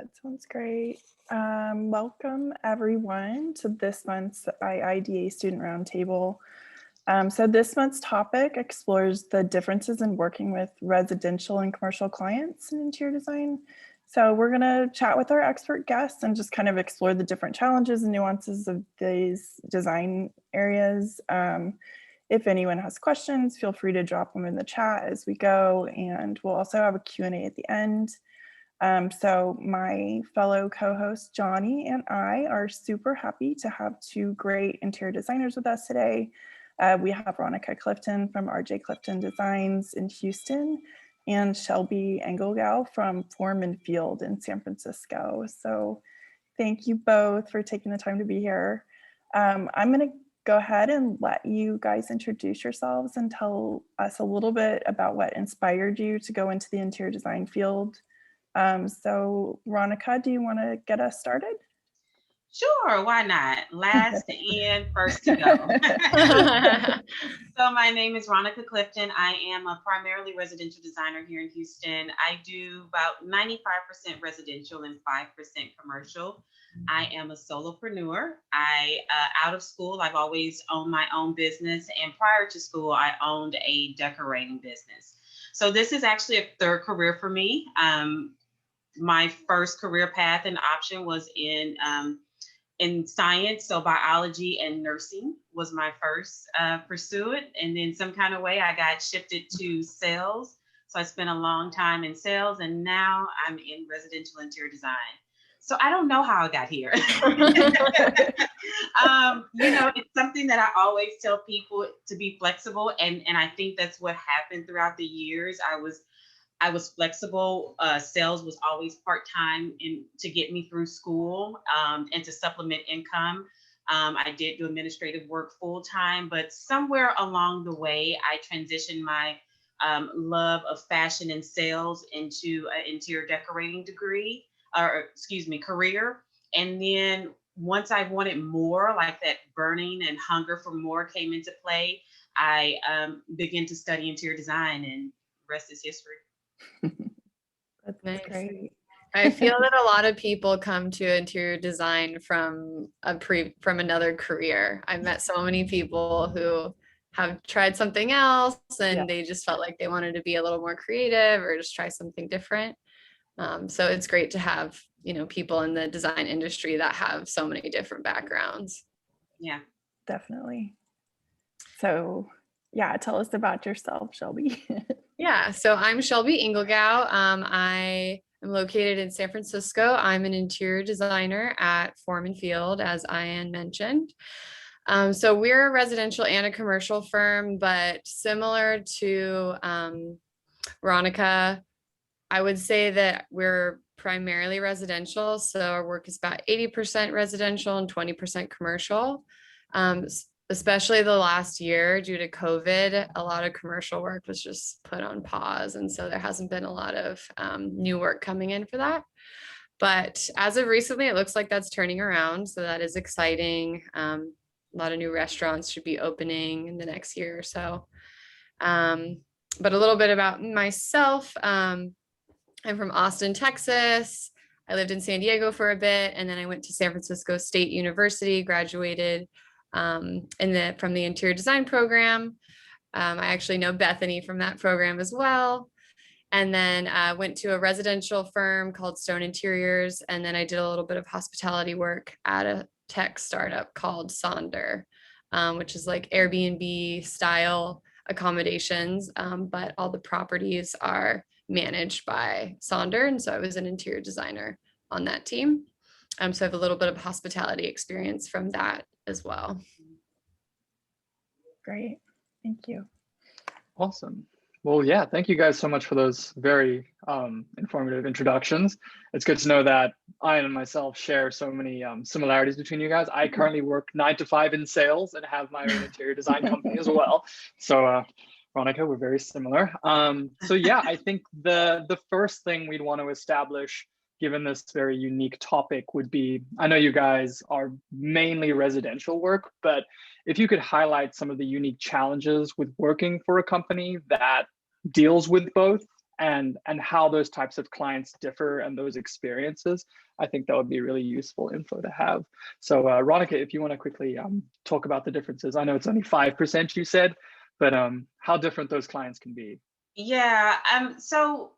That sounds great. Welcome everyone to this month's IIDA Student Roundtable. So this month's topic explores the differences in working with residential and commercial clients in interior design. So we're going to chat with our expert guests and just kind of explore the different challenges and nuances of these design areas. If anyone has questions, feel free to drop them in the chat as we go, and we'll also have a Q&A at the end. So my fellow co-host Johnny and I are super happy to have two great interior designers with us today. We have Veronica Clifton from RJ Clifton Designs in Houston and Shelby Engelgau from Form and Field in San Francisco. So thank you both for taking the time to be here. I'm going to go ahead and let you guys introduce yourselves and tell us a little bit about what inspired you to go into the interior design field. So Veronica, do you want to get us started? Sure, why not? Last to end, first to go. So my name is Veronica Clifton. I am a primarily residential designer here in Houston. I do about 95% residential and 5% commercial. I am a solopreneur. Out of school, I've always owned my own business. And prior to school, I owned a decorating business. So this is actually a third career for me. My first career path and option was in science, so biology and nursing was my first pursuit. And then some kind of way I got shifted to sales. So I spent a long time in sales, and now I'm in residential interior design. So I don't know how I got here. It's something that I always tell people to be flexible. And I think that's what happened throughout the years. I was flexible. Sales was always part-time to get me through school and to supplement income. I did do administrative work full-time, but somewhere along the way, I transitioned my love of fashion and sales into an interior decorating career. And then once I wanted more, like that burning and hunger for more came into play, I began to study interior design, and rest is history. That's nice. Great. I feel that a lot of people come to interior design from another career. I've met so many people who have tried something else and they just felt like they wanted to be a little more creative or just try something different. So it's great to have, people in the design industry that have so many different backgrounds. Yeah, Definitely. So yeah, tell us about yourself, Shelby. Yeah, so I'm Shelby Engelgau. I am located in San Francisco. I'm an interior designer at Form and Field, as Ian mentioned. So we're a residential and a commercial firm, but similar to Veronica, I would say that we're primarily residential. So our work is about 80% residential and 20% commercial. Especially the last year due to COVID, a lot of commercial work was just put on pause. And so there hasn't been a lot of new work coming in for that. But as of recently, it looks like that's turning around. So that is exciting. A lot of new restaurants should be opening in the next year or so. But a little bit about myself. I'm from Austin, Texas. I lived in San Diego for a bit, and then I went to San Francisco State University, graduated from the interior design program. I actually know Bethany from that program as well. And then went to a residential firm called Stone Interiors. And then I did a little bit of hospitality work at a tech startup called Sonder, which is like Airbnb style accommodations. But all the properties are managed by Sonder. And so I was an interior designer on that team. So I have a little bit of hospitality experience from that as well. Great. Thank you. Awesome. Well, yeah, thank you guys so much for those very informative introductions. It's good to know that I and myself share so many similarities between you guys. I currently work 9 to 5 in sales and have my own interior design company as well. So Veronica, we're very similar. So yeah, I think the first thing we'd want to establish, given this very unique topic, would be, I know you guys are mainly residential work, but if you could highlight some of the unique challenges with working for a company that deals with both, and how those types of clients differ and those experiences, I think that would be really useful info to have. So Ronica, if you want to quickly talk about the differences. I know it's only 5% you said, but how different those clients can be. Yeah, so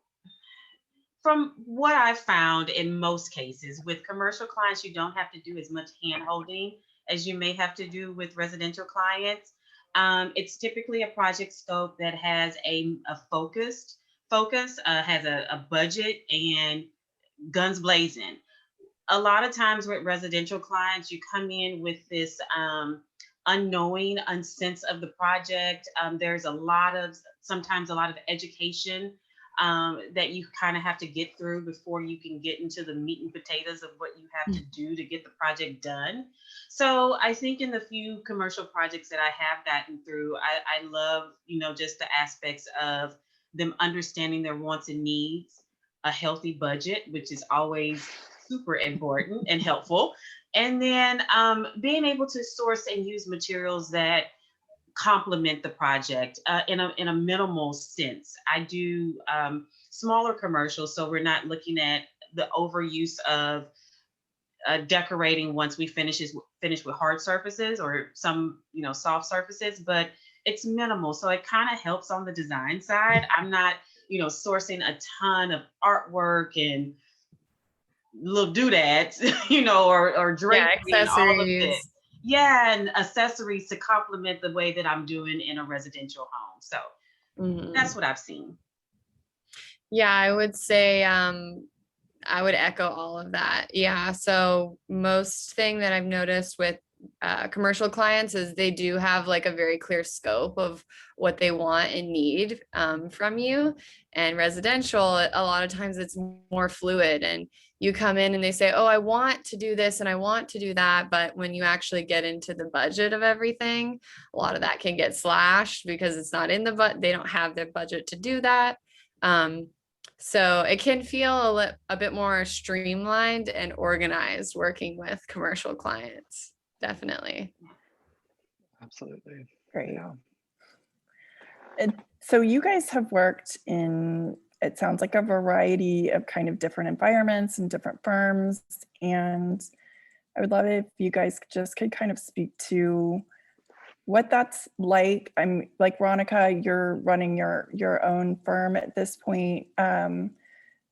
from what I've found in most cases with commercial clients, you don't have to do as much hand holding as you may have to do with residential clients. It's typically a project scope that has a focus, has a budget and guns blazing. A lot of times with residential clients, you come in with this unknowing, unsense of the project. There's sometimes a lot of education that you kind of have to get through before you can get into the meat and potatoes of what you have to do to get the project done. So I think in the few commercial projects that I have gotten through, I love, just the aspects of them understanding their wants and needs, a healthy budget, which is always super important and helpful. And then being able to source and use materials that complement the project in a minimal sense. I do smaller commercials, so we're not looking at the overuse of decorating once we finish with hard surfaces or some soft surfaces, but it's minimal, so it kind of helps on the design side. I'm not sourcing a ton of artwork and little doodads, or drapery and all of this. Yeah, and accessories to complement the way that I'm doing in a residential home. So that's what I've seen. Yeah, I would say I would echo all of that. Yeah, so most thing that I've noticed with commercial clients is they do have like a very clear scope of what they want and need from you. And residential, a lot of times it's more fluid, and you come in and they say, oh, I want to do this and I want to do that. But when you actually get into the budget of everything, a lot of that can get slashed because it's not in the budget. They don't have the budget to do that. So it can feel a bit more streamlined and organized working with commercial clients. Definitely. Absolutely. Great. Yeah. And so you guys have worked in, it sounds like, a variety of kind of different environments and different firms. And I would love it if you guys just could kind of speak to what that's like. I'm like, Ronica, you're running your own firm at this point.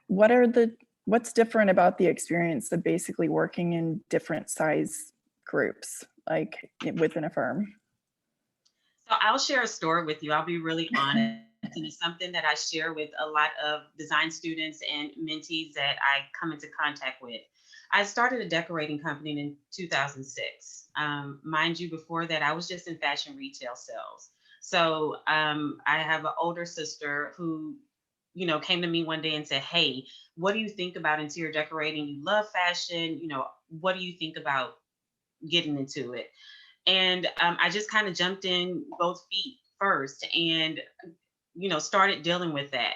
What's different about the experience of basically working in different size groups, like within a firm? So I'll share a story with you. I'll be really honest. And it's something that I share with a lot of design students and mentees that I come into contact with. I started a decorating company in 2006. Mind you, before that, I was just in fashion retail sales. So I have an older sister who, came to me one day and said, hey, what do you think about interior decorating? You love fashion. What do you think about getting into it? And I just kind of jumped in both feet first and, started dealing with that.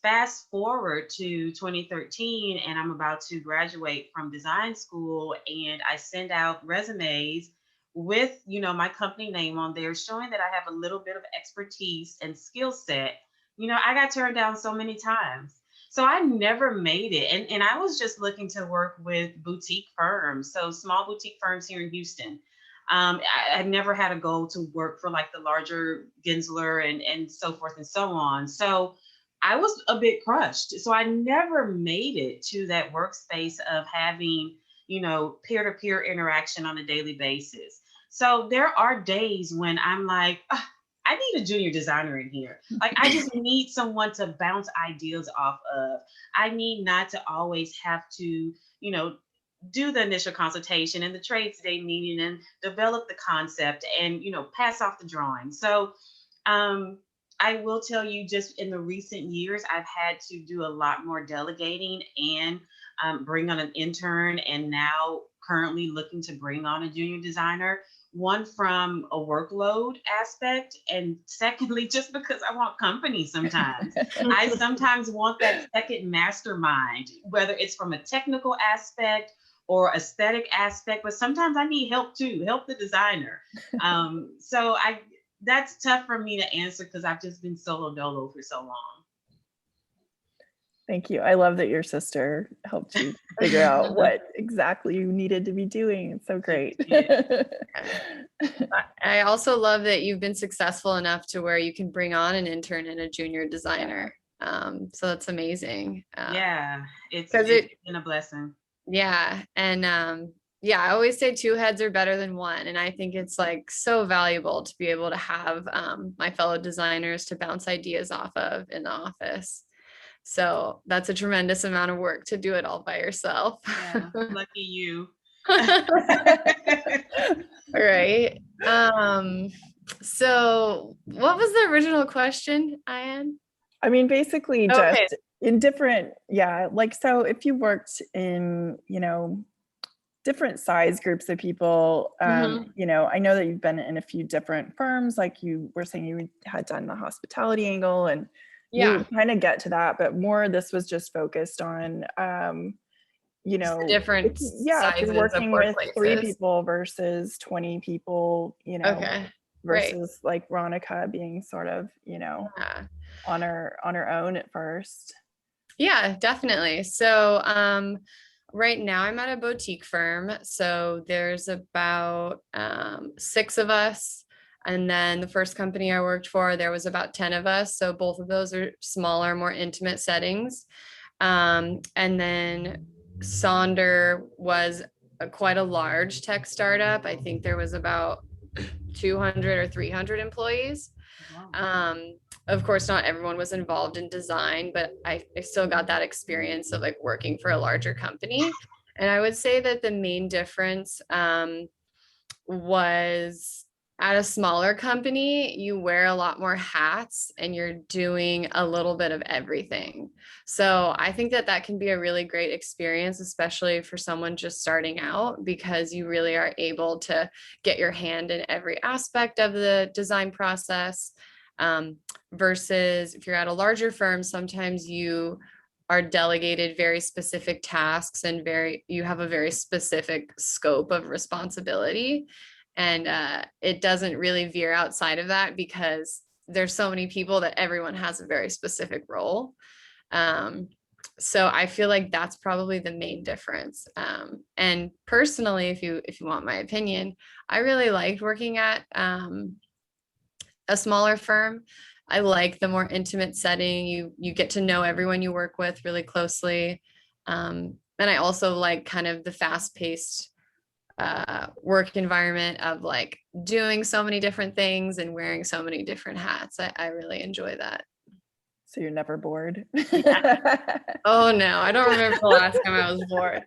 Fast forward to 2013, and I'm about to graduate from design school, and I send out resumes with, my company name on there, showing that I have a little bit of expertise and skill set. I got turned down so many times. So I never made it. And I was just looking to work with boutique firms. So small boutique firms here in Houston. I had never had a goal to work for like the larger Gensler and so forth and so on. So I was a bit crushed. So I never made it to that workspace of having, peer-to-peer interaction on a daily basis. So there are days when I'm like, I need a junior designer in here. Like, I just need someone to bounce ideas off of. I need not to always have to, do the initial consultation and the trades day meeting and develop the concept and, pass off the drawing. So I will tell you, just in the recent years, I've had to do a lot more delegating and bring on an intern, and now currently looking to bring on a junior designer. One, from a workload aspect, and secondly, just because I want company sometimes. I sometimes want that second mastermind, whether it's from a technical aspect or aesthetic aspect, but sometimes I need help too, help the designer. So that's tough for me to answer because I've just been solo dolo for so long. Thank you. I love that your sister helped you figure out what exactly you needed to be doing. It's so great. I also love that you've been successful enough to where you can bring on an intern and a junior designer. So that's amazing. Yeah, it's 'Cause been a blessing. yeah. And yeah, I always say two heads are better than one. And I think it's like so valuable to be able to have my fellow designers to bounce ideas off of in the office. So that's a tremendous amount of work to do it all by yourself. Yeah, lucky you. Right. So what was the original question, Ian? I mean, basically Okay. just in different, yeah, like, so if you worked in, you know, different size groups of people, you know, I know that you've been in a few different firms, like you were saying you had done the hospitality angle, and Yeah, we kind of get to that, but more this was just focused on, you just the know, different yeah, if you're sizes of working with 3 workplaces. people versus 20 people, you know, Okay, great. versus like Veronica being sort of, you know, Yeah. on her own at first. Yeah, definitely. So right now I'm at a boutique firm. So there's about 6 of us. And then the first company I worked for, there was about 10 of us. So both of those are smaller, more intimate settings. And then Sonder was quite a large tech startup. I think there was about 200 or 300 employees. Of course, not everyone was involved in design, but I still got that experience of like working for a larger company. And I would say that the main difference was at a smaller company, you wear a lot more hats and you're doing a little bit of everything. So I think that that can be a really great experience, especially for someone just starting out, because you really are able to get your hand in every aspect of the design process. Versus if you're at a larger firm, sometimes you are delegated very specific tasks and you have a very specific scope of responsibility. And it doesn't really veer outside of that because there's so many people that everyone has a very specific role. So I feel like that's probably the main difference. And personally, if you want my opinion, I really liked working at a smaller firm. I like the more intimate setting. You get to know everyone you work with really closely. And I also like kind of the fast-paced work environment of like doing so many different things and wearing so many different hats. I really enjoy that. So you're never bored? Oh no, I don't remember the last time I was bored.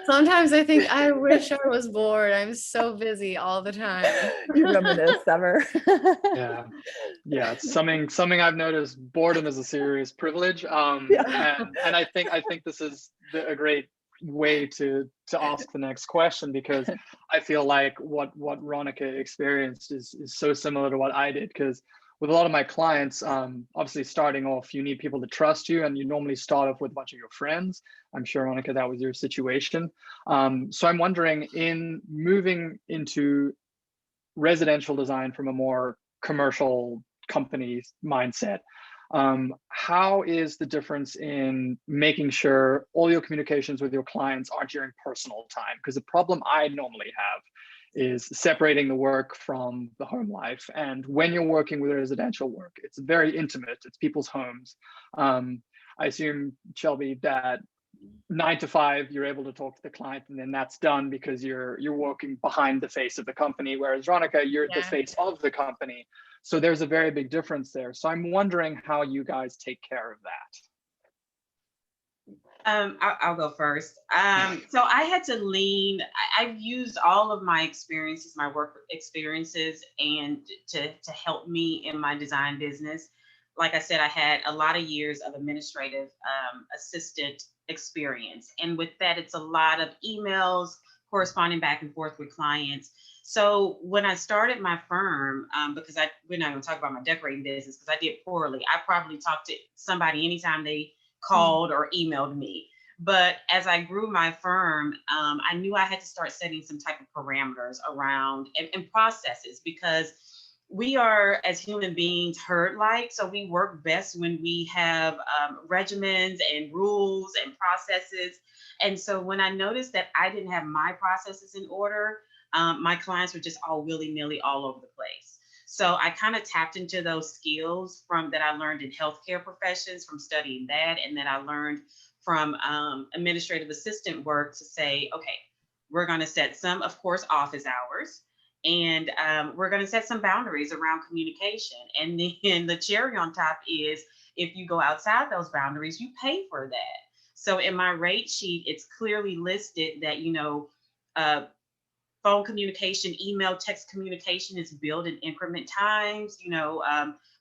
Sometimes I think I wish I was bored. I'm so busy all the time. You reminisce ever? Yeah, it's something I've noticed. Boredom is a serious privilege. Yeah. And I think this is a great way to ask the next question, because I feel like what Veronica experienced is so similar to what I did. Because with a lot of my clients, obviously starting off, you need people to trust you, and you normally start off with a bunch of your friends. I'm sure, Veronica, that was your situation. So I'm wondering, in moving into residential design from a more commercial company mindset, how is the difference in making sure all your communications with your clients aren't during personal time? Because the problem I normally have is separating the work from the home life. And when you're working with residential work, it's very intimate, it's people's homes. I assume, Shelby, that 9 to 5, you're able to talk to the client, and then that's done because you're working behind the face of the company. Whereas Veronica, you're the face of the company. So there's a very big difference there. So I'm wondering how you guys take care of that. I'll go first. So I had to lean. I've used all of my experiences, my work experiences, and to help me in my design business. Like I said, I had a lot of years of administrative assistant experience. And with that, it's a lot of emails, corresponding back and forth with clients. So when I started my firm, because we're not going to talk about my decorating business because I did poorly. I probably talked to somebody anytime they called or emailed me. But as I grew my firm, I knew I had to start setting some type of parameters around and processes, because we are, as human beings, herd-like, so we work best when we have regimens and rules and processes. And so when I noticed that I didn't have my processes in order, my clients were just all willy-nilly all over the place. So I kind of tapped into those skills from that I learned in healthcare professions from studying that, and then I learned from administrative assistant work to say, okay, we're going to set some, of course, office hours, and we're going to set some boundaries around communication. And then the cherry on top is if you go outside those boundaries, you pay for that. So in my rate sheet, it's clearly listed that, phone communication, email, text communication is billed in increment times.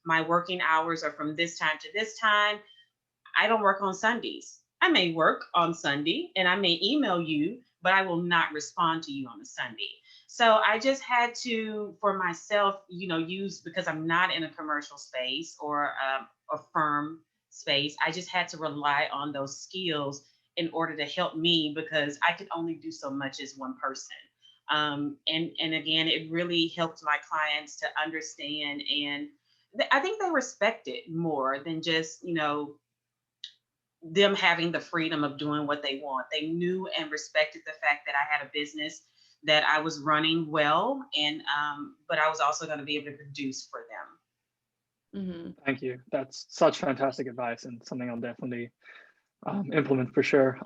My working hours are from this time to this time. I don't work on Sundays. I may work on Sunday and I may email you, but I will not respond to you on a Sunday. So I just had to, for myself, use, because I'm not in a commercial space or a firm space, I just had to rely on those skills in order to help me, because I could only do so much as one person. And again, it really helped my clients to understand, and I think they respect it more than just, them having the freedom of doing what they want. They knew and respected the fact that I had a business that I was running well, and but I was also going to be able to produce for them. Mm-hmm. Thank you. That's such fantastic advice and something I'll definitely implement for sure.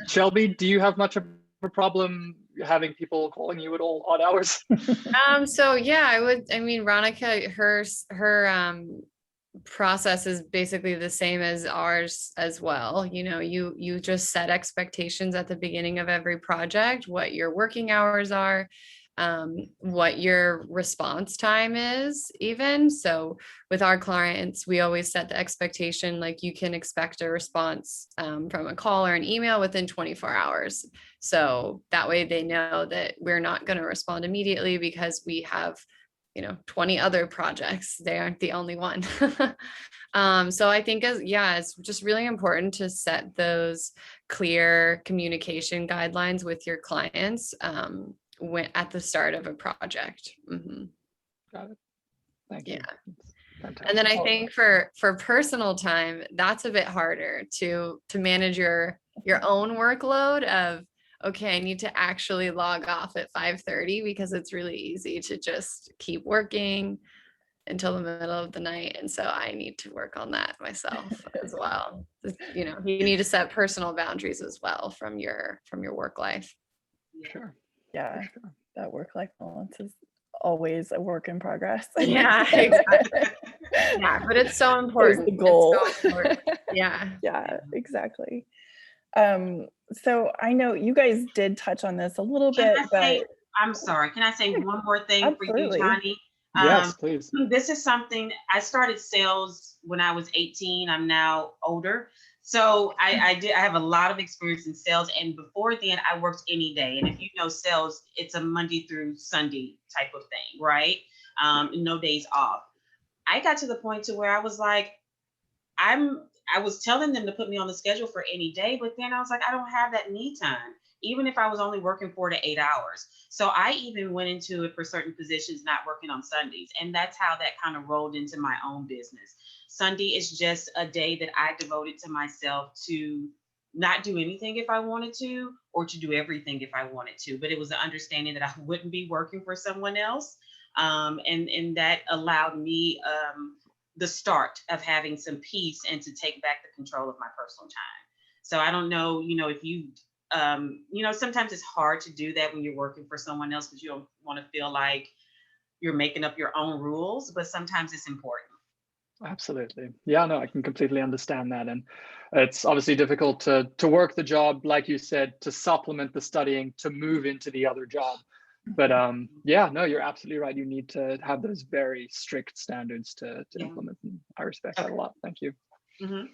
Shelby, do you have much of a problem having people calling you at all odd hours? So yeah, I mean, Ronica, her process is basically the same as ours as well. You just set expectations at the beginning of every project, what your working hours are, what your response time is even. So with our clients, we always set the expectation, like you can expect a response from a call or an email within 24 hours. So that way they know that we're not going to respond immediately because we have 20 other projects. They aren't the only one. So I think it's just really important to set those clear communication guidelines with your clients at the start of a project. Mm-hmm. Got it. Thank you. Yeah. And then I think for personal time, that's a bit harder to manage your own workload of, okay, I need to actually log off at 5:30 because it's really easy to just keep working until the middle of the night. And so I need to work on that myself as well. You need to set personal boundaries as well from your work life. Sure. Yeah, sure. That work-life balance is always a work in progress. Yeah, exactly. Yeah, but it's so important. There's the goal. So important. Yeah. Yeah, exactly. So I know you guys did touch on this a little bit, but I'm sorry. Can I say one more thing absolutely. for you, Johnny? Yes, please. This is something I started sales when I was 18. I'm now older. So I have a lot of experience in sales. And before then, I worked any day. And if you know sales, it's a Monday through Sunday type of thing, right? No days off. I got to the point to where I was like, I was telling them to put me on the schedule for any day, but then I was like, I don't have that me time, even if I was only working 4 to 8 hours. So I even went into it for certain positions, not working on Sundays. And that's how that kind of rolled into my own business. Sunday is just a day that I devoted to myself to not do anything if I wanted to, or to do everything if I wanted to. But it was the understanding that I wouldn't be working for someone else. And that allowed me the start of having some peace and to take back the control of my personal time. So I don't know, if you, sometimes it's hard to do that when you're working for someone else because you don't want to feel like you're making up your own rules, but sometimes it's important. Absolutely. Yeah, no, I can completely understand that. And it's obviously difficult to work the job, like you said, to supplement the studying, to move into the other job. But yeah, no, you're absolutely right. You need to have those very strict standards to implement. And I respect that a lot. Thank you. Mm-hmm.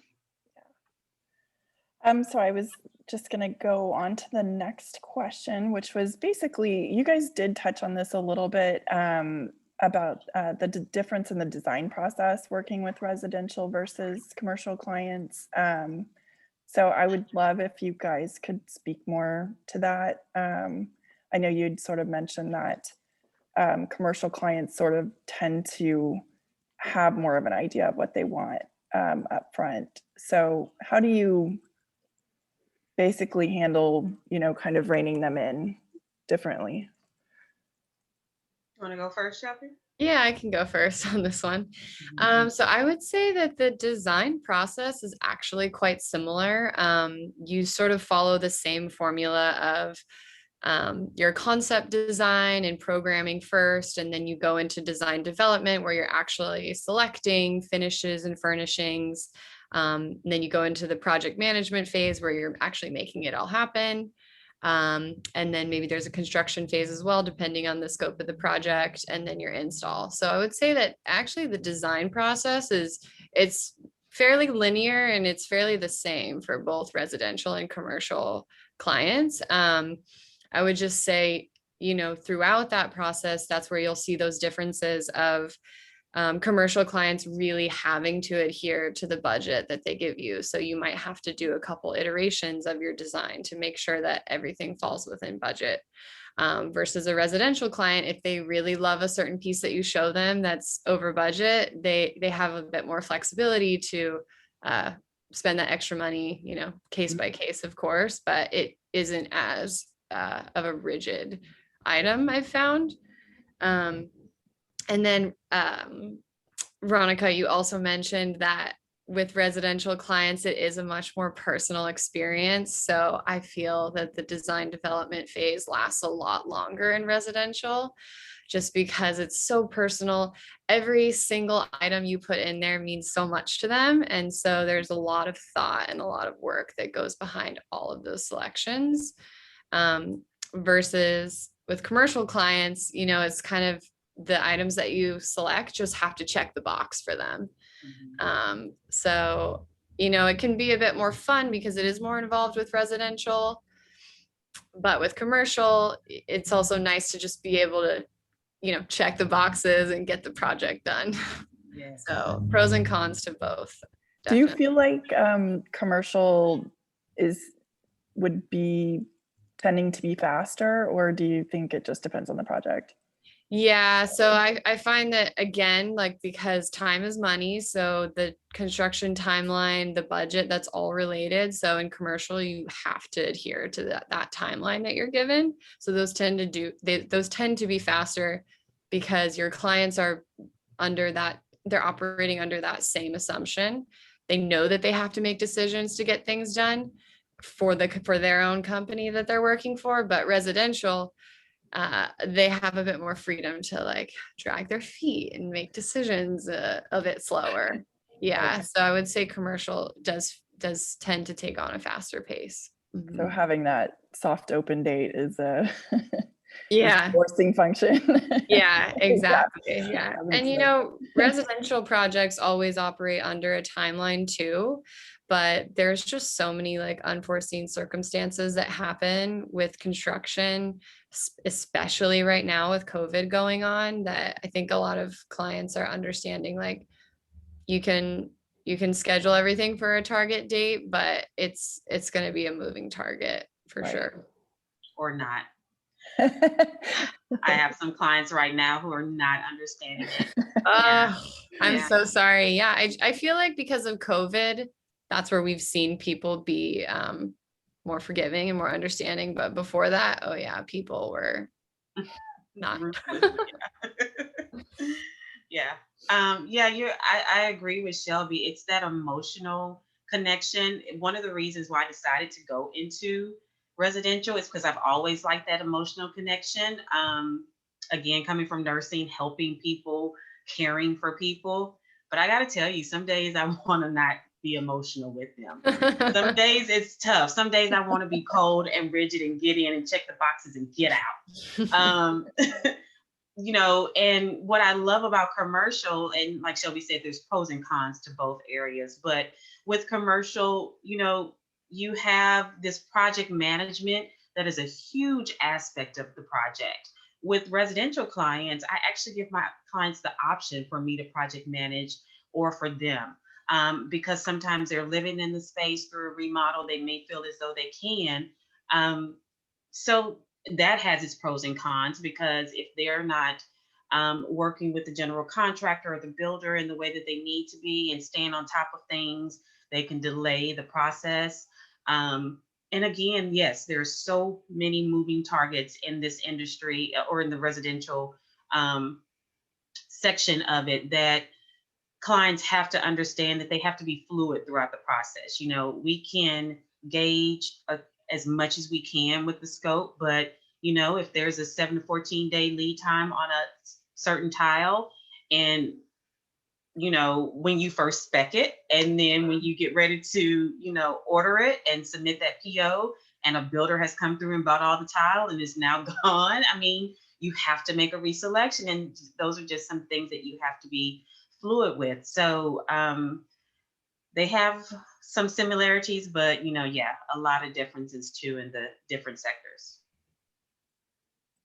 So I was just going to go on to the next question, which was basically, you guys did touch on this a little bit about the difference in the design process working with residential versus commercial clients. So I would love if you guys could speak more to that. I know you'd sort of mentioned that commercial clients sort of tend to have more of an idea of what they want up front. So how do you basically handle, kind of reining them in differently? You want to go first, Shelby? Yeah, I can go first on this one. So I would say that the design process is actually quite similar. You sort of follow the same formula of your concept design and programming first, and then you go into design development where you're actually selecting finishes and furnishings. And then you go into the project management phase where you're actually making it all happen. And then maybe there's a construction phase as well, depending on the scope of the project, and then your install. So I would say that actually the design process it's fairly linear and it's fairly the same for both residential and commercial clients. I would just say, throughout that process, that's where you'll see those differences of commercial clients really having to adhere to the budget that they give you. So you might have to do a couple iterations of your design to make sure that everything falls within budget. Versus a residential client, if they really love a certain piece that you show them that's over budget, they have a bit more flexibility to spend that extra money, case by case, of course, but it isn't as of a rigid item, I've found. And then, Veronica, you also mentioned that with residential clients, it is a much more personal experience. So I feel that the design development phase lasts a lot longer in residential, just because it's so personal. Every single item you put in there means so much to them. And so there's a lot of thought and a lot of work that goes behind all of those selections. Versus with commercial clients, it's kind of the items that you select just have to check the box for them. So, it can be a bit more fun because it is more involved with residential, but with commercial, it's also nice to just be able to, check the boxes and get the project done. Yes. So pros and cons to both. Do you feel like commercial would be tending to be faster, or do you think it just depends on the project? Yeah, so I find that, again, like, because time is money, so the construction timeline, the budget, that's all related. So in commercial, you have to adhere to that timeline that you're given. So those tend to be faster because your clients are they're operating under that same assumption. They know that they have to make decisions to get things done for their own company that they're working for. But residential, they have a bit more freedom to drag their feet and make decisions a bit slower. Yeah, okay. So I would say commercial does tend to take on a faster pace. So having that soft open date is a forcing function. Yeah, exactly. Yeah. And residential projects always operate under a timeline too, but there's just so many unforeseen circumstances that happen with construction, especially right now with COVID going on, that I think a lot of clients are understanding. You can schedule everything for a target date, but it's going to be a moving target for sure. Or not. I have some clients right now who are not understanding it. I'm so sorry. Yeah, I feel like because of COVID, that's where we've seen people be more forgiving and more understanding. But before that, people were not. I agree with Shelby. It's that emotional connection. One of the reasons why I decided to go into residential is because I've always liked that emotional connection. Again, coming from nursing, helping people, caring for people. But I got to tell you, some days I want to not be emotional with them. Some days it's tough. Some days I want to be cold and rigid and get in and check the boxes and get out. And what I love about commercial, and like Shelby said, there's pros and cons to both areas. But with commercial, you have this project management that is a huge aspect of the project. With residential clients, I actually give my clients the option for me to project manage or for them, because sometimes they're living in the space through a remodel. They may feel as though they can. So that has its pros and cons, because if they're not working with the general contractor or the builder in the way that they need to be and staying on top of things, they can delay the process. And again, yes, there's so many moving targets in this industry or in the residential section of it, that clients have to understand that they have to be fluid throughout the process. You know, we can gauge as much as we can with the scope, but you know, if there's a 7 to 14 day lead time on a certain tile, and you know, when you first spec it, and then when you get ready to, you know, order it and submit that PO, and a builder has come through and bought all the tile and is now gone, I mean, you have to make a reselection, and those are just some things that you have to be fluid with. So they have some similarities, but you know, yeah, a lot of differences too in the different sectors.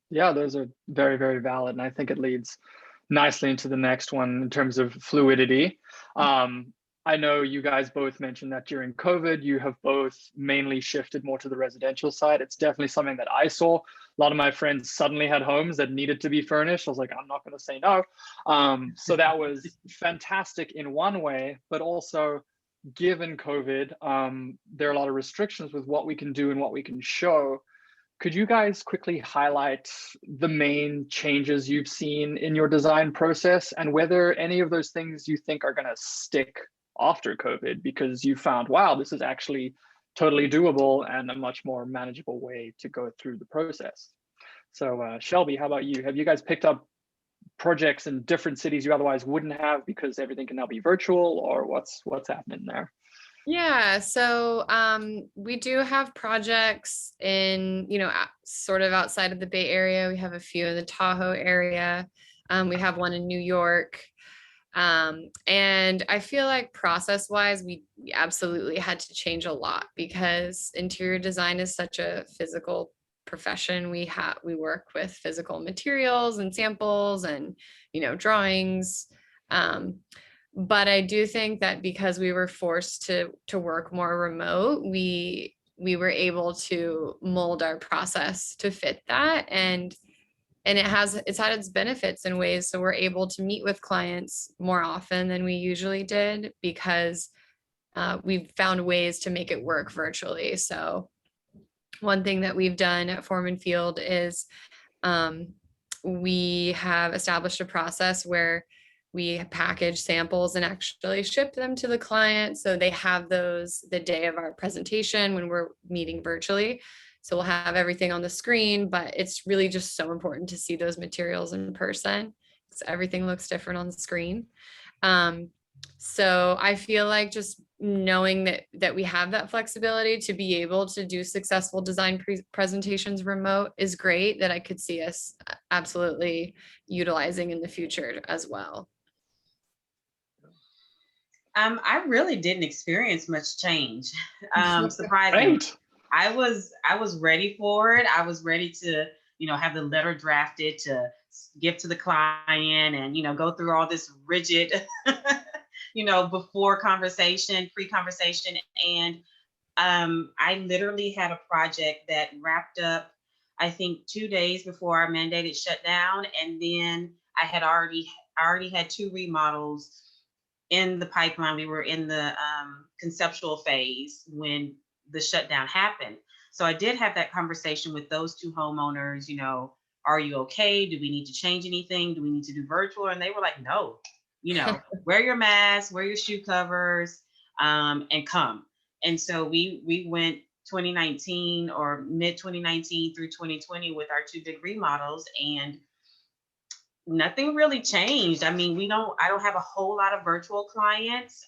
Yeah, those are very, very valid. And I think it leads nicely into the next one in terms of fluidity. I know you guys both mentioned that during COVID, you have both mainly shifted more to the residential side. It's definitely something that I saw. A lot of my friends suddenly had homes that needed to be furnished. I was like, I'm not going to say no. So that was fantastic in one way, but also given COVID, there are a lot of restrictions with what we can do and what we can show. Could you guys quickly highlight the main changes you've seen in your design process, and whether any of those things you think are going to stick after COVID, because you found, wow, this is actually totally doable and a much more manageable way to go through the process? So Shelby, how about you? Have you guys picked up projects in different cities you otherwise wouldn't have because everything can now be virtual, or what's happening there? Yeah, so we do have projects in, you know, sort of outside of the Bay Area. We have a few in the Tahoe area. We have one in New York. And I feel like process-wise, we absolutely had to change a lot, because interior design is such a physical profession. We work with physical materials and samples and, you know, drawings. But I do think that because we were forced to work more remote, we were able to mold our process to fit that, and it's had its benefits in ways. So we're able to meet with clients more often than we usually did, because we've found ways to make it work virtually. So one thing that we've done at Foreman Field is we have established a process where we package samples and actually ship them to the client, so they have those the day of our presentation when we're meeting virtually. So we'll have everything on the screen, but it's really just so important to see those materials in person, because everything looks different on the screen. So I feel like just knowing that we have that flexibility to be able to do successful design presentations remote is great, that I could see us absolutely utilizing in the future as well. I really didn't experience much change. Surprisingly. Right. I was ready for it. I was ready to, you know, have the letter drafted to give to the client, and, you know, go through all this rigid, you know, pre-conversation. And I literally had a project that wrapped up, I think, 2 days before our mandated shutdown. And then I already had 2 remodels in the pipeline. We were in the conceptual phase when the shutdown happened. So I did have that conversation with those 2 homeowners, you know, are you okay? Do we need to change anything? Do we need to do virtual? And they were like, no, you know, wear your mask, wear your shoe covers, and come. And so we went 2019 or mid 2019 through 2020 with our 2 big remodels, and nothing really changed. I mean, I don't have a whole lot of virtual clients.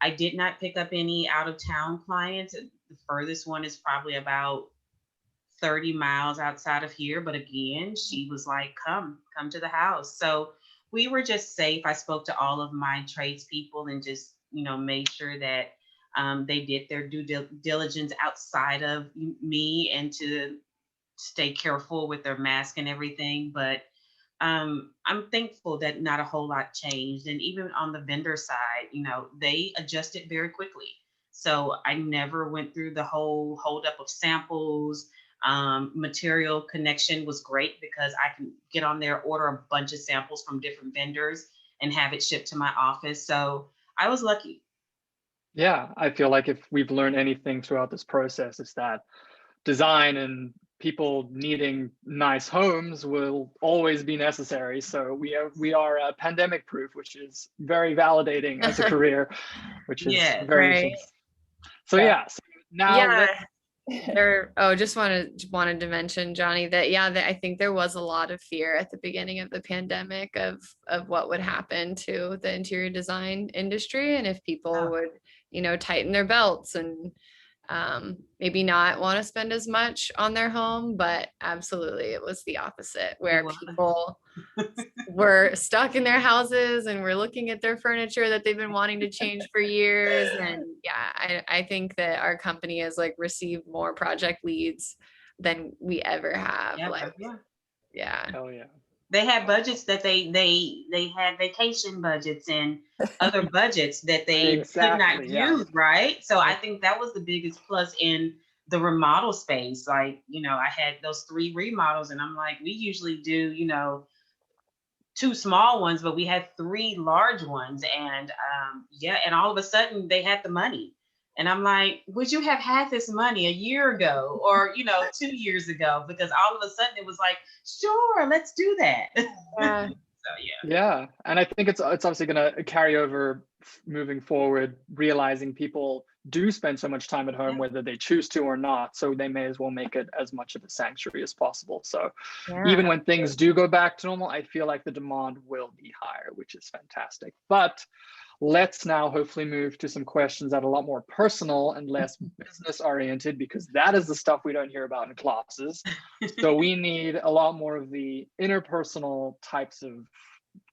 I did not pick up any out of town clients. The furthest one is probably about 30 miles outside of here. But again, she was like, come to the house. So we were just safe. I spoke to all of my tradespeople and just, you know, made sure that they did their due diligence outside of me, and to stay careful with their mask and everything. But I'm thankful that not a whole lot changed. And even on the vendor side, you know, they adjusted very quickly. So I never went through the whole holdup of samples. Material connection was great because I can get on there, order a bunch of samples from different vendors and have it shipped to my office. So I was lucky. Yeah, I feel like if we've learned anything throughout this process, it's that design and people needing nice homes will always be necessary. So we are pandemic proof, which is very validating as a career, which is Yeah. very Right. interesting. So Yeah. yeah, so now let's Just wanted to mention, Johnny, that I think there was a lot of fear at the beginning of the pandemic of what would happen to the interior design industry, and if people would, tighten their belts and maybe not want to spend as much on their home. But absolutely, it was the opposite, where was. people were stuck in their houses and we're looking at their furniture that they've been wanting to change for years. And I think that our company has like received more project leads than we ever have. hell yeah. They had budgets that they had vacation budgets and other budgets that they could not use, right? So I think that was the biggest plus in the remodel space. Like, I had those 3 remodels and I'm like, we usually do, 2 small ones, but we had 3 large ones. And and all of a sudden they had the money. And I'm like, would you have had this money a year ago or, 2 years ago? Because all of a sudden it was like, sure, let's do that. Yeah. So Yeah, and I think it's obviously going to carry over moving forward, realizing people do spend so much time at home, whether they choose to or not. So they may as well make it as much of a sanctuary as possible. So even when things do go back to normal, I feel like the demand will be higher, which is fantastic. But let's now hopefully move to some questions that are a lot more personal and less business oriented, because that is the stuff we don't hear about in classes. So we need a lot more of the interpersonal types of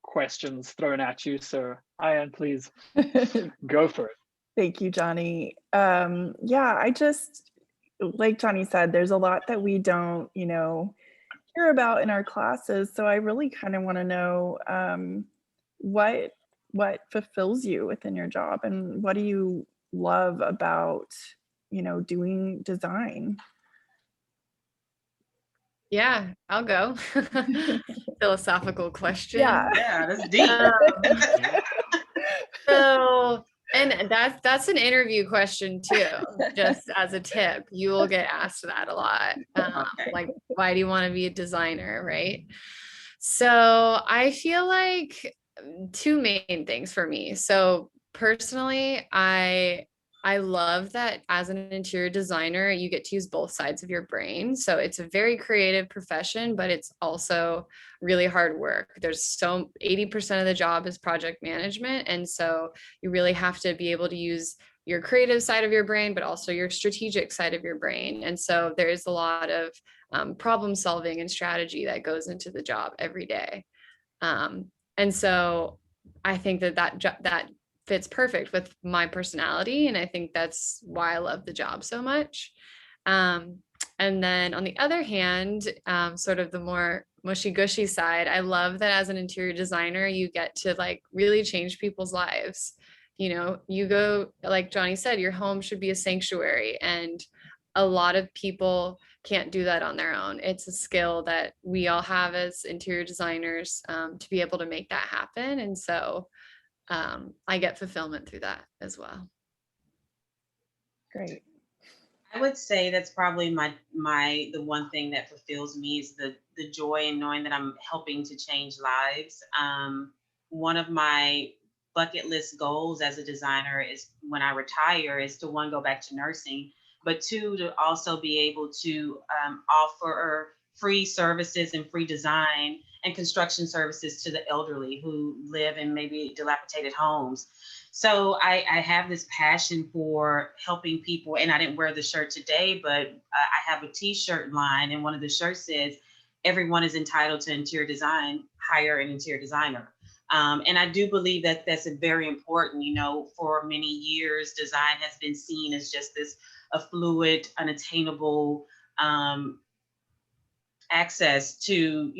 questions thrown at you. So Ian, please go for it. Thank you, Johnny. I just, like Johnny said, there's a lot that we don't, hear about in our classes. So I really kind of want to know what fulfills you within your job, and what do you love about, doing design? Yeah, I'll go. Philosophical question. yeah, that's deep. So, and that's an interview question too, just as a tip. You will get asked that a lot. Like, why do you want to be a designer, right? So I feel like 2 main things for me. So personally, I love that as an interior designer, you get to use both sides of your brain. So it's a very creative profession, but it's also really hard work. There's 80% of the job is project management. And so you really have to be able to use your creative side of your brain, but also your strategic side of your brain. And so there is a lot of problem solving and strategy that goes into the job every day. And so I think that fits perfect with my personality. And I think that's why I love the job so much. And then on the other hand, sort of the more mushy gushy side, I love that as an interior designer, you get to like really change people's lives. You go, like Johnny said, your home should be a sanctuary, and a lot of people can't do that on their own. It's a skill that we all have as interior designers, to be able to make that happen. And so I get fulfillment through that as well. Great. I would say that's probably the one thing that fulfills me is the joy in knowing that I'm helping to change lives. One of my bucket list goals as a designer is, when I retire, is to, 1, go back to nursing, but 2, to also be able to offer free services and free design and construction services to the elderly who live in maybe dilapidated homes. So I have this passion for helping people, and I didn't wear the shirt today, but I have a t-shirt line, and one of the shirts says, everyone is entitled to interior design, hire an interior designer. And I do believe that that's very important. For many years, design has been seen as just this a fluid, unattainable access to,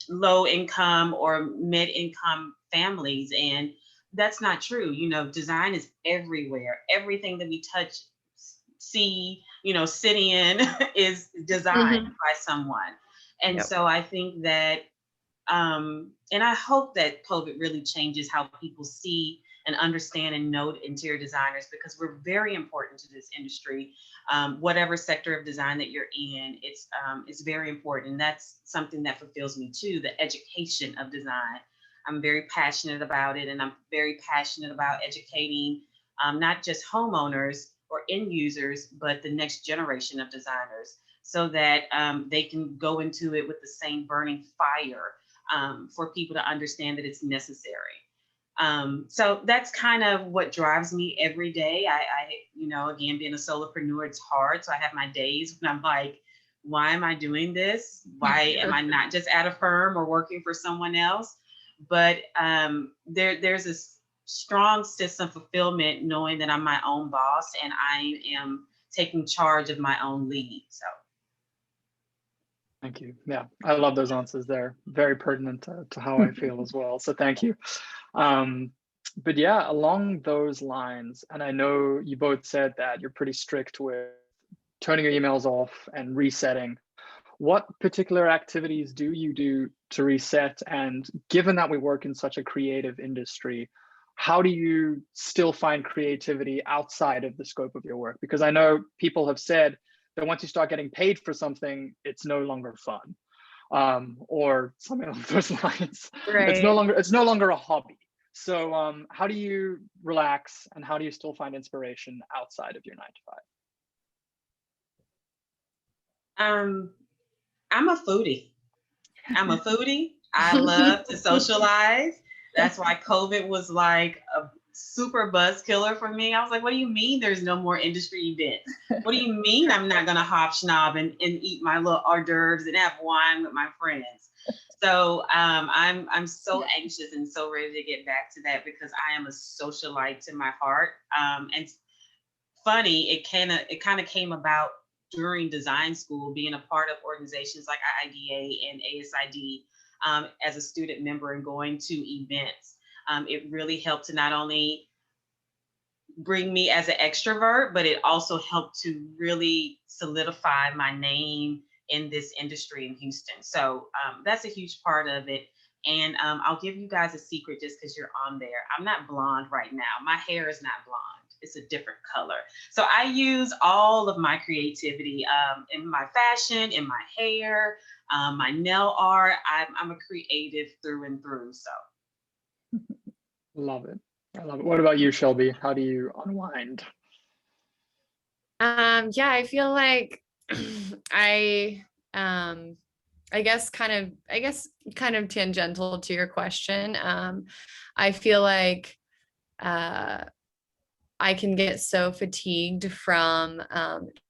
low income or mid income families. And that's not true. Design is everywhere. Everything that we touch, see, sitting in is designed by someone. And Yep. so I think that, and I hope that COVID really changes how people see and understand and know interior designers, because we're very important to this industry. Whatever sector of design that you're in, it's very important. And that's something that fulfills me too, the education of design. I'm very passionate about it, and I'm very passionate about educating not just homeowners or end users, but the next generation of designers, so that they can go into it with the same burning fire, for people to understand that it's necessary. So that's kind of what drives me every day. Again, being a solopreneur, it's hard. So I have my days when I'm like, why am I doing this? Why am I not just at a firm or working for someone else? But there's a strong sense of fulfillment knowing that I'm my own boss and I am taking charge of my own lead. So. Thank you. Yeah, I love those answers. They're very pertinent to how I feel as well. So thank you. But yeah, along those lines, and I know you both said that you're pretty strict with turning your emails off and resetting. What particular activities do you do to reset? And given that we work in such a creative industry, how do you still find creativity outside of the scope of your work? Because I know people have said that once you start getting paid for something, it's no longer fun, or something along those lines. Right. It's no longer a hobby. So how do you relax, and how do you still find inspiration outside of your 9 to 5? I'm a foodie. I love to socialize. That's why COVID was like a super buzz killer for me. I was like, what do you mean there's no more industry events? What do you mean I'm not gonna hop schnob and eat my little hors d'oeuvres and have wine with my friends? So I'm so anxious and so ready to get back to that, because I am a socialite to my heart. And funny, it kind of came about during design school, being a part of organizations like IIDA and ASID, as a student member and going to events. It really helped to not only bring me as an extrovert, but it also helped to really solidify my name in this industry in Houston. So that's a huge part of it. And I'll give you guys a secret just because you're on there. I'm not blonde right now. My hair is not blonde. It's a different color. So I use all of my creativity in my fashion, in my hair, my nail art. I'm a creative through and through. So. Love it. I love it. What about you, Shelby? How do you unwind? Yeah, I feel like I guess kind of tangential to your question. I feel like I can get so fatigued from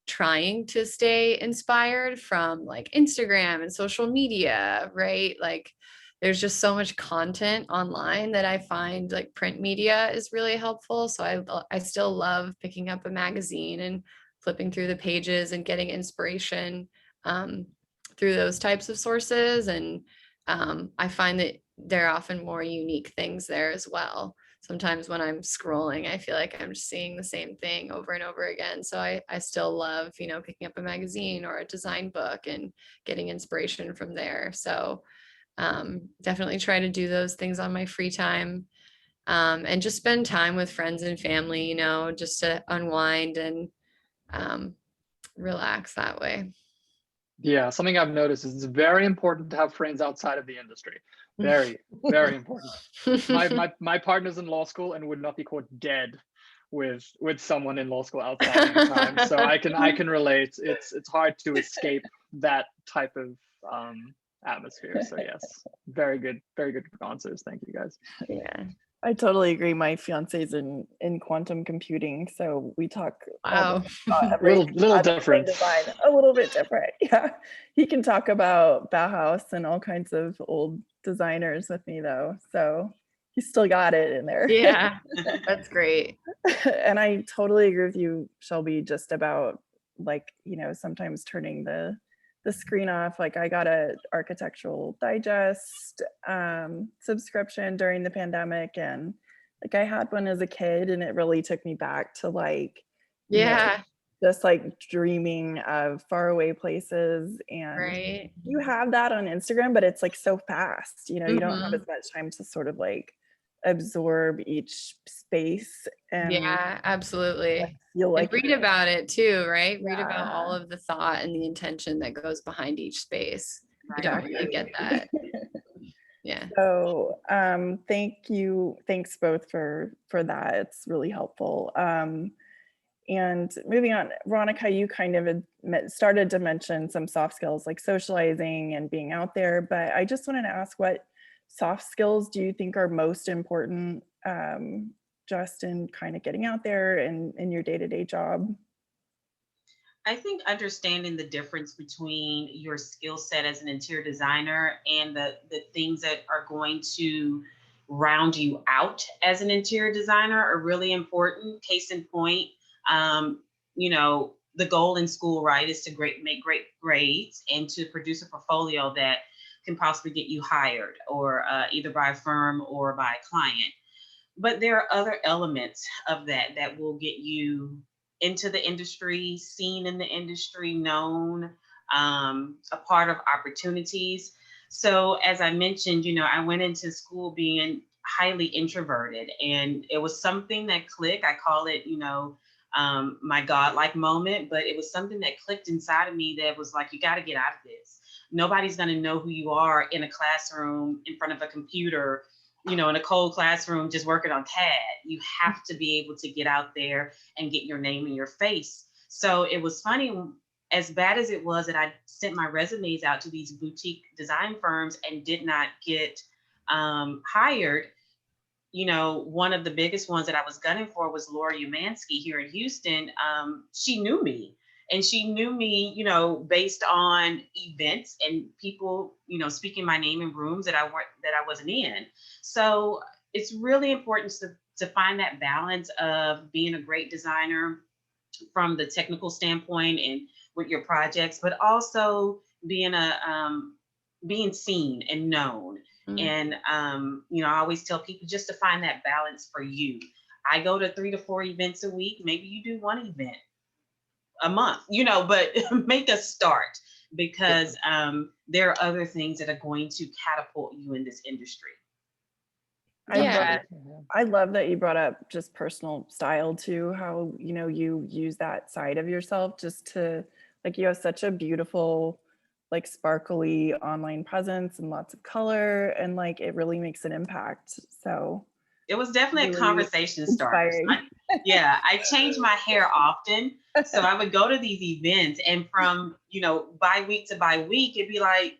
trying to stay inspired from like Instagram and social media, right? Like there's just so much content online that I find like print media is really helpful. So I still love picking up a magazine and flipping through the pages and getting inspiration through those types of sources. And I find that there are often more unique things there as well. Sometimes when I'm scrolling, I feel like I'm just seeing the same thing over and over again. So I still love, picking up a magazine or a design book and getting inspiration from there. So definitely try to do those things on my free time, and just spend time with friends and family, just to unwind and relax that way. Yeah, something I've noticed is it's very important to have friends outside of the industry. Very, very important. My partner's in law school and would not be caught dead with someone in law school outside of the time. So I can relate. It's hard to escape that type of atmosphere. So yes, very good answers. Thank you guys. Yeah. I totally agree. My fiance's in quantum computing, so we talk Wow. about everything. little different. Design, a little bit different. Yeah, he can talk about Bauhaus and all kinds of old designers with me though, so he's still got it in there. Yeah, that's great. And I totally agree with you, Shelby, just about like, sometimes turning the screen off. Like I got a Architectural Digest subscription during the pandemic, and like I had one as a kid, and it really took me back to like Yeah. just like dreaming of faraway places. And Right. you have that on Instagram, but it's like so fast, you know, you don't have Mhm. as much time to sort of like absorb each space and Yeah, absolutely. feel And like read about it too, right? Read about all yeah, of the thought and the intention that goes behind each space. You don't really get that. Yeah. So thanks both for that. It's really helpful. And moving on, Veronica, you kind of started to mention some soft skills like socializing and being out there, but I just wanted to ask, what soft skills do you think are most important just in kind of getting out there and in your day-to-day job? I think understanding the difference between your skill set as an interior designer and the things that are going to round you out as an interior designer are really important. Case in point, um, the goal in school, right, is to make great grades and to produce a portfolio that can possibly get you hired or either by a firm or by a client. But there are other elements of that that will get you into the industry, seen in the industry, known, a part of opportunities. So, as I mentioned, I went into school being highly introverted, and it was something that clicked. I call it, my godlike moment, but it was something that clicked inside of me that was like, you got to get out of this. Nobody's going to know who you are in a classroom in front of a computer, in a cold classroom, just working on CAD. You have to be able to get out there and get your name in your face. So it was funny, as bad as it was that I sent my resumes out to these boutique design firms and did not get hired. One of the biggest ones that I was gunning for was Laura Umansky here in Houston. She knew me. And she knew me, based on events and people, speaking my name in rooms that I wasn't in. So it's really important to find that balance of being a great designer from the technical standpoint and with your projects, but also being seen and known. Mm. And I always tell people just to find that balance for you. I go to 3 to 4 events a week. Maybe you do one event a month, but make a start, because there are other things that are going to catapult you in this industry. Yeah. I love that you brought up just personal style too, how, you use that side of yourself just to, like, you have such a beautiful, like, sparkly online presence and lots of color, and like it really makes an impact. So It was definitely a really conversation starter. inspiring. I changed my hair often. So I would go to these events, and from, by week to by week, it'd be like,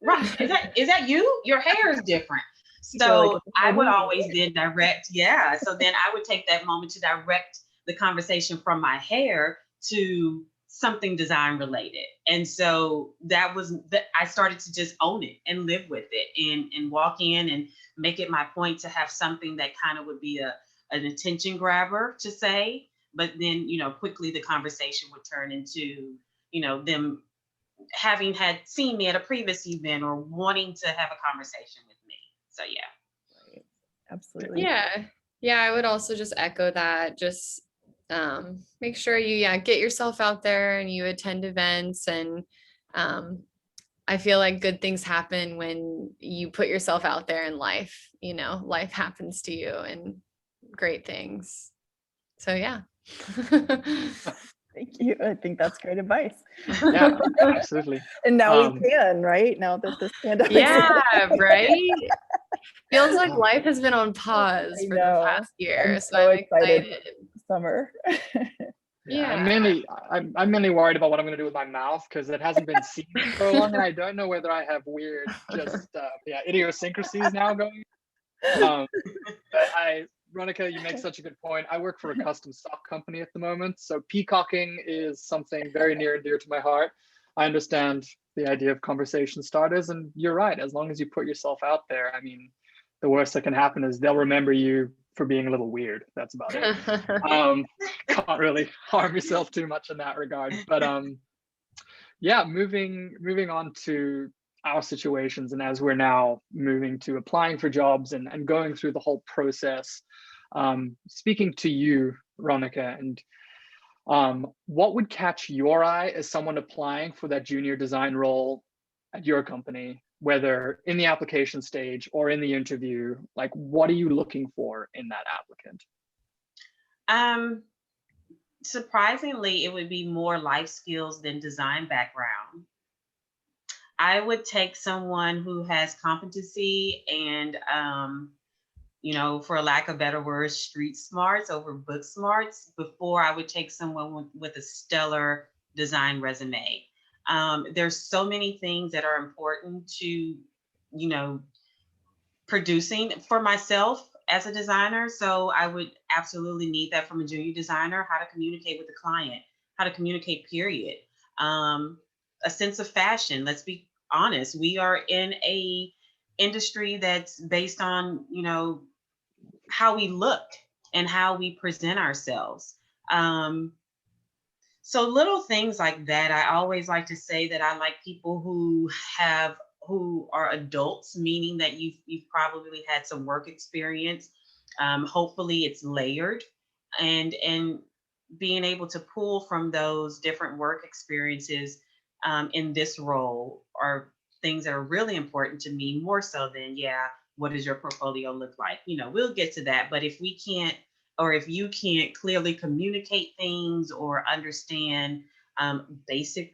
right, is that you? Your hair is different. Like, So I would always then direct, yeah. So then I would take that moment to direct the conversation from my hair to something design related. And so that was that I started to just own it and live with it and walk in and make it my point to have something that kind of would be an attention grabber to say, but then, quickly the conversation would turn into, them having had seen me at a previous event or wanting to have a conversation with me. So yeah. Right. Absolutely. Yeah. Yeah. I would also just echo that. Just make sure you, get yourself out there and you attend events. And I feel like good things happen when you put yourself out there in life. Life happens to you and great things. So yeah. Thank you. I think that's great advice. Yeah, absolutely. And now we can, right? Now that this pandemic. Yeah, right. Feels like life has been on pause I for the know. past year. I'm So so I'm excited excited. for summer. Yeah, Yeah. I'm mainly worried about what I'm going to do with my mouth because it hasn't been seen for long, and I don't know whether I have weird idiosyncrasies now going. But Veronica, you make such a good point. I work for a custom stock company at the moment, so peacocking is something very near and dear to my heart. I understand the idea of conversation starters, and you're right. As long as you put yourself out there, I mean, the worst that can happen is they'll remember you for being a little weird. That's about it. Can't really harm yourself too much in that regard. But yeah, moving on to our situations, and as we're now moving to applying for jobs and going through the whole process, speaking to you, Veronica, and What would catch your eye as someone applying for that junior design role at your company, whether in the application stage or in the interview? Like, what are you looking for in that applicant? Surprisingly, it would be more life skills than design background. I would take someone who has competency and, for a lack of better words, street smarts over book smarts before I would take someone with a stellar design resume. There's so many things that are important to, producing for myself as a designer. So I would absolutely need that from a junior designer, how to communicate with the client, how to communicate, period. A sense of fashion. Let's be honest. We are in a industry that's based on, how we look and how we present ourselves. So little things like that. I always like to say that I like people who are adults, meaning that you've probably had some work experience. Hopefully it's layered, and being able to pull from those different work experiences in this role are things that are really important to me, more so than, what does your portfolio look like? We'll get to that. But if we can't, or if you can't clearly communicate things or understand basic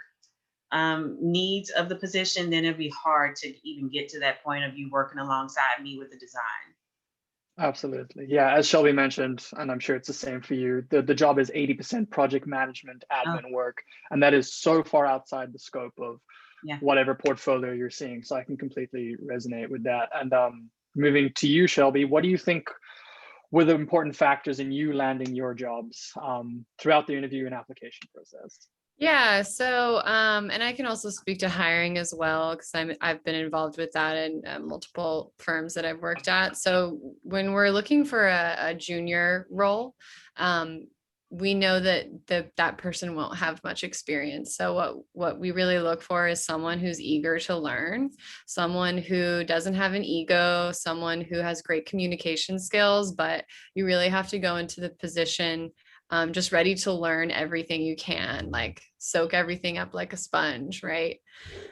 needs of the position, then it'd be hard to even get to that point of you working alongside me with the design. Absolutely. Yeah, as Shelby mentioned, and I'm sure it's the same for you, the job is 80% project management, admin work, and that is so far outside the scope of whatever portfolio you're seeing. So I can completely resonate with that. And moving to you, Shelby, what do you think were the important factors in you landing your jobs throughout the interview and application process? Yeah, so and I can also speak to hiring as well, because I've been involved with that in multiple firms that I've worked at. So when we're looking for a junior role, we know that that person won't have much experience. So what we really look for is someone who's eager to learn, someone who doesn't have an ego, someone who has great communication skills, but you really have to go into the position just ready to learn everything you can, like soak everything up like a sponge, right?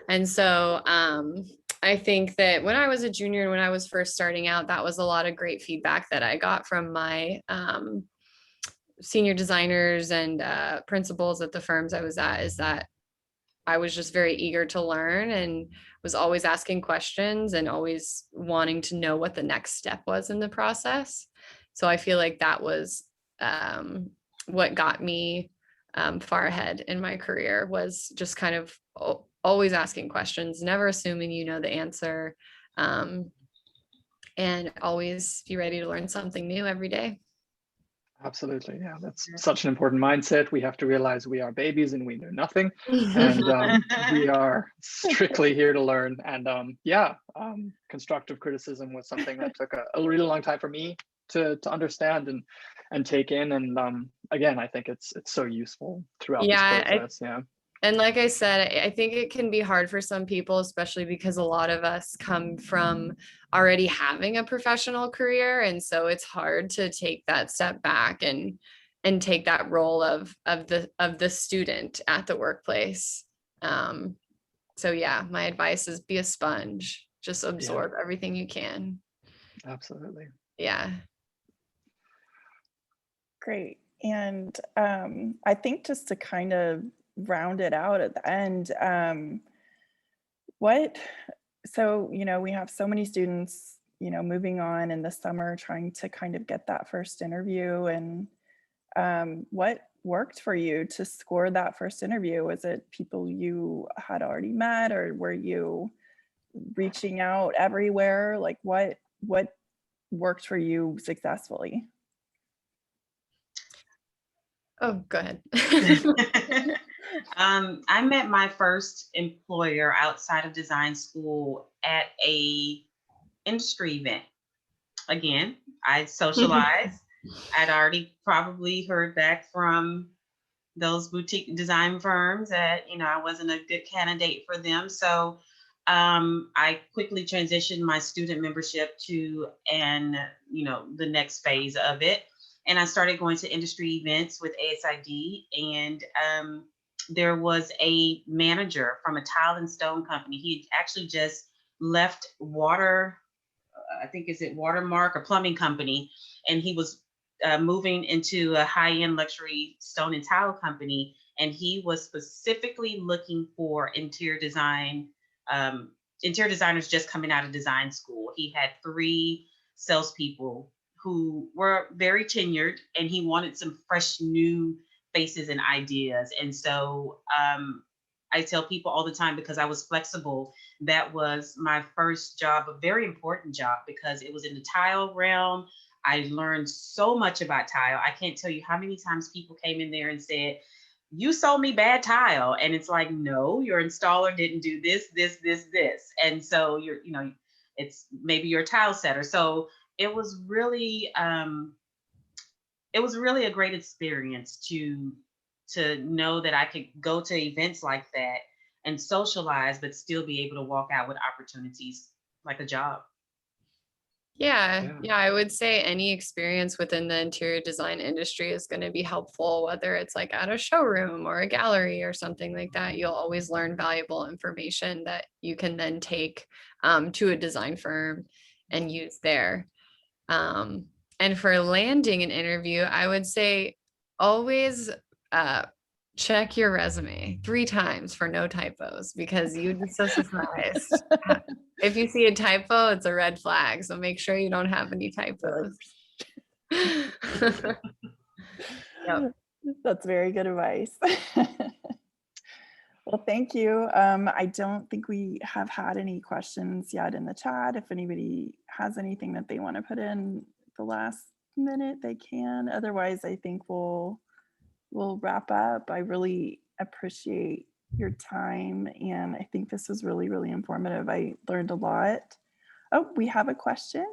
And so I think that when I was a junior and when I was first starting out, that was a lot of great feedback that I got from my senior designers and principals at the firms I was at, is that I was just very eager to learn and was always asking questions and always wanting to know what the next step was in the process. So I feel like that was what got me far ahead in my career, was just kind of always asking questions, never assuming you know the answer, and always be ready to learn something new every day. Absolutely. Yeah, that's such an important mindset. We have to realize we are babies and we know nothing. And we are strictly here to learn. And constructive criticism was something that took a really long time for me to understand and take in. And again, I think it's so useful throughout this process. And like I said, I think it can be hard for some people, especially because a lot of us come from already having a professional career. And so it's hard to take that step back and take that role of the student at the workplace. So yeah, my advice is be a sponge, just absorb everything you can. Absolutely. Yeah. Great. And I think just to kind of round it out at the end, we have so many students, moving on in the summer, trying to kind of get that first interview. And what worked for you to score that first interview? Was it people you had already met, or were you reaching out everywhere? Like what worked for you successfully? Oh, go ahead. I met my first employer outside of design school at a industry event. Again, I socialized. I'd already probably heard back from those boutique design firms that, I wasn't a good candidate for them. So I quickly transitioned my student membership to the next phase of it. and I started going to industry events with ASID. And there was a manager from a tile and stone company. He had actually just left I think is it Watermark, a plumbing company, and he was moving into a high-end luxury stone and tile company. And he was specifically looking for interior designers just coming out of design school. He had 3 salespeople who were very tenured, and he wanted some fresh new faces and ideas. And so I tell people all the time, because I was flexible, that was my first job, a very important job, because it was in the tile realm. I learned so much about tile. I can't tell you how many times people came in there and said, "You sold me bad tile." And it's like, no, your installer didn't do this, this, this, this. And so it's maybe your tile setter. So it was really a great experience to know that I could go to events like that and socialize, but still be able to walk out with opportunities like a job. Yeah, I would say any experience within the interior design industry is going to be helpful, whether it's like at a showroom or a gallery or something like that. You'll always learn valuable information that you can then take to a design firm and use there. And for landing an interview, I would say always check your resume 3 times for no typos, because you'd be so surprised. If you see a typo, it's a red flag. So make sure you don't have any typos. Yep. That's very good advice. Well, thank you. I don't think we have had any questions yet in the chat. If anybody has anything that they want to put in the last minute, they can. Otherwise, I think we'll wrap up. I really appreciate your time, and I think this was really, really informative. I learned a lot. Oh, we have a question.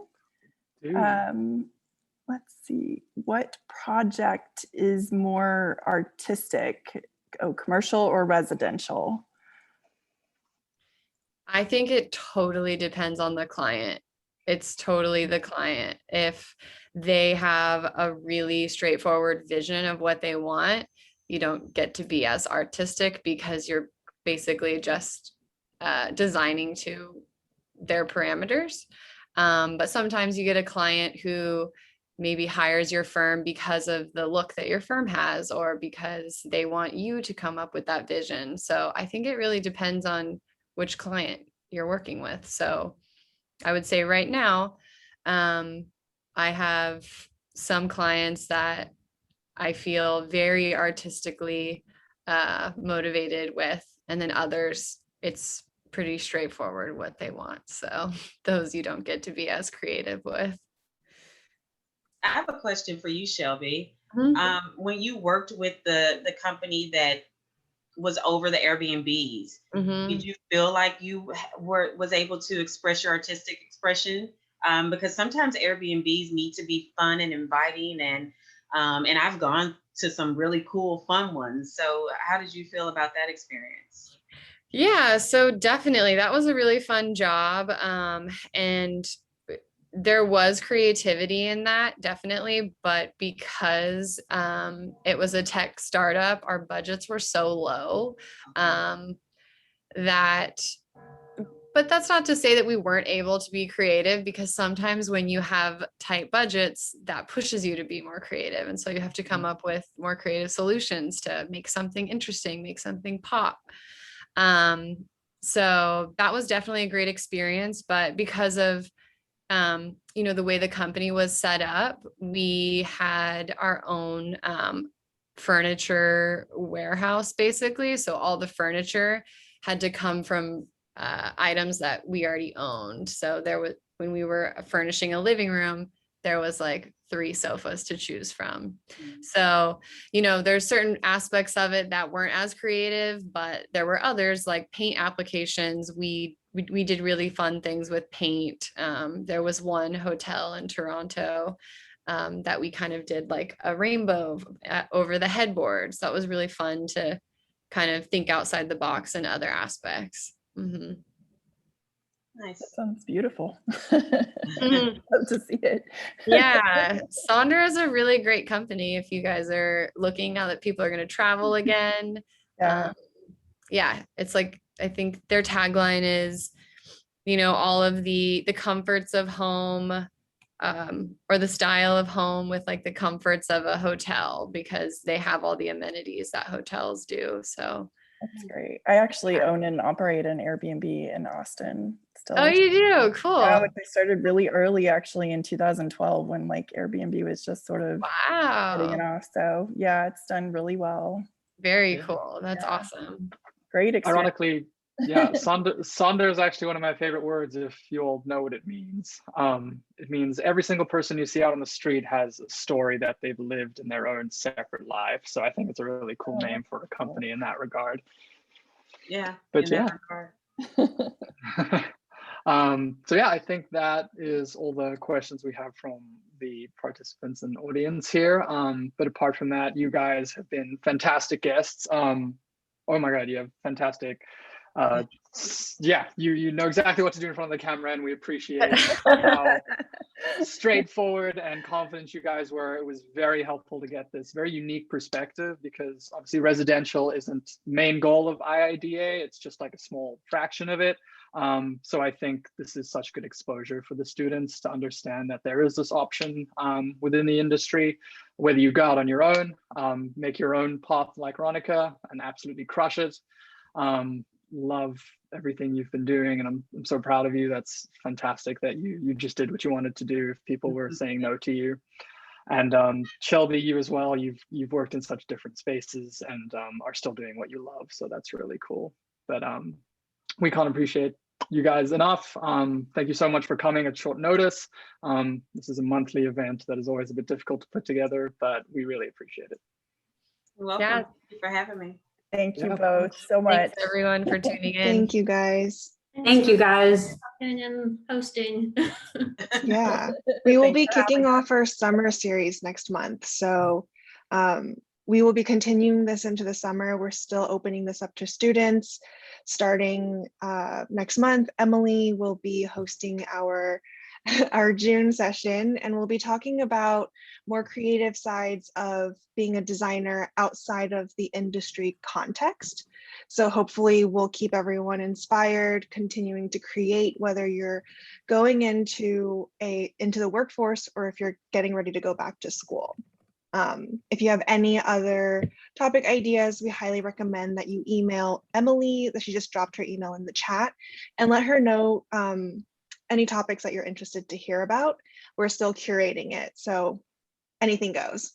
Let's see. What project is more artistic? Oh, commercial or residential? I think it totally depends on the client. It's totally the client. If they have a really straightforward vision of what they want, you don't get to be as artistic, because you're basically just designing to their parameters. But sometimes you get a client who maybe hires your firm because of the look that your firm has, or because they want you to come up with that vision. So I think it really depends on which client you're working with. So I would say right now, I have some clients that I feel very artistically motivated with, and then others, it's pretty straightforward what they want. So those you don't get to be as creative with. I have a question for you, Shelby. Mm-hmm. When you worked with the company that was over the Airbnbs, Mm-hmm. did you feel like you was able to express your artistic expression? Because sometimes Airbnbs need to be fun and inviting, and I've gone to some really cool, fun ones. So how did you feel about that experience? Yeah, so definitely that was a really fun job. And there was creativity in that, definitely, but because it was a tech startup, our budgets were so low but that's not to say that we weren't able to be creative, because sometimes when you have tight budgets, that pushes you to be more creative. And so you have to come up with more creative solutions to make something interesting, make something pop. So that was definitely a great experience, but because of the way the company was set up, we had our own furniture warehouse, basically. So all the furniture had to come from items that we already owned. So when we were furnishing a living room, there was like 3 sofas to choose from. So, there's certain aspects of it that weren't as creative, but there were others, like paint applications. We did really fun things with paint. There was one hotel in Toronto that we kind of did like a rainbow over the headboards. That was really fun to kind of think outside the box in other aspects. Mm-hmm. Nice. Sounds beautiful. Mhm. Love to see it. Yeah, Sonder is a really great company if you guys are looking now that people are going to travel again. Yeah. Yeah, it's like, I think their tagline is, all of the comforts of home, or the style of home with like the comforts of a hotel, because they have all the amenities that hotels do. So, That's great. I actually own and operate an Airbnb in Austin still. oh, you do? Cool. Yeah, like I started really early actually in 2012 when like Airbnb was just sort of getting it Wow. off. So yeah, it's done really well. Very Yeah. cool. That's Yeah. awesome. Great experience. Ironically, yeah, Sonder is actually one of my favorite words if you all know what it means. It means every single person you see out on the street has a story that they've lived in their own separate life. So I think it's a really cool name for a company in that regard. Yeah. But in yeah. that regard. So yeah, I think that is all the questions we have from the participants and audience here. But apart from that, you guys have been fantastic guests. Oh my God, you have fantastic. Yeah, you know exactly what to do in front of the camera, and we appreciate how straightforward and confident you guys were. It was very helpful to get this very unique perspective, because obviously residential isn't the main goal of IIDA. It's just like a small fraction of it. So I think this is such good exposure for the students to understand that there is this option within the industry, whether you go out on your own, make your own path like Ronica and absolutely crush it. Love everything you've been doing, and I'm so proud of you. That's fantastic that you just did what you wanted to do if people were saying no to you. And Shelby, you as well. You've worked in such different spaces and are still doing what you love. So that's really cool. But we can't appreciate you guys enough. Thank you so much for coming at short notice. This is a monthly event that is always a bit difficult to put together, but we really appreciate it. You're welcome. Yeah. Thank you for having me. Thank you Yeah. both so much. Thanks everyone for tuning in. Thank you guys. Thank you guys. And hosting. Yeah, we will Thanks be for having kicking us. off our summer series next month. So we will be continuing this into the summer. We're still opening this up to students starting next month. Emily will be hosting our June session, and we'll be talking about more creative sides of being a designer outside of the industry context. So hopefully we'll keep everyone inspired, continuing to create, whether you're going into the workforce or if you're getting ready to go back to school. If you have any other topic ideas, we highly recommend that you email Emily, that she just dropped her email in the chat, and let her know any topics that you're interested to hear about. We're still curating it, so anything goes.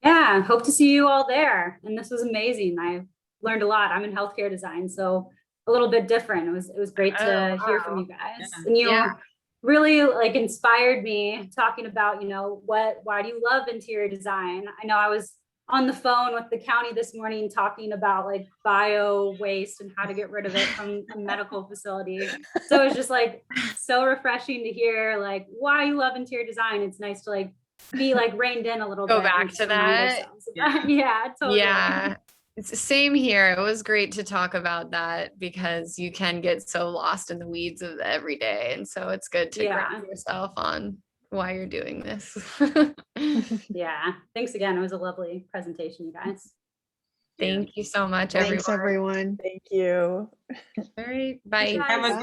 Yeah, hope to see you all there. And this was amazing. I learned a lot. I'm in healthcare design, so a little bit different. It was great to hear from you guys. Yeah. And you Yeah. really like inspired me talking about, why do you love interior design? I know I was on the phone with the county this morning talking about like bio waste and how to get rid of it from a medical facility. So it's just like so refreshing to hear like why you love interior design. It's nice to like be like reined in a little Go bit. back and just to remind that. ourselves of that. Yeah, totally. Yeah. It's the same here. It was great to talk about that because you can get so lost in the weeds of the everyday. And so it's good to ground yourself on why you're doing this. Yeah. Thanks again. It was a lovely presentation, you guys. Thank you so much, everyone. Thanks, everyone. Thank you. All right. Bye. Have a great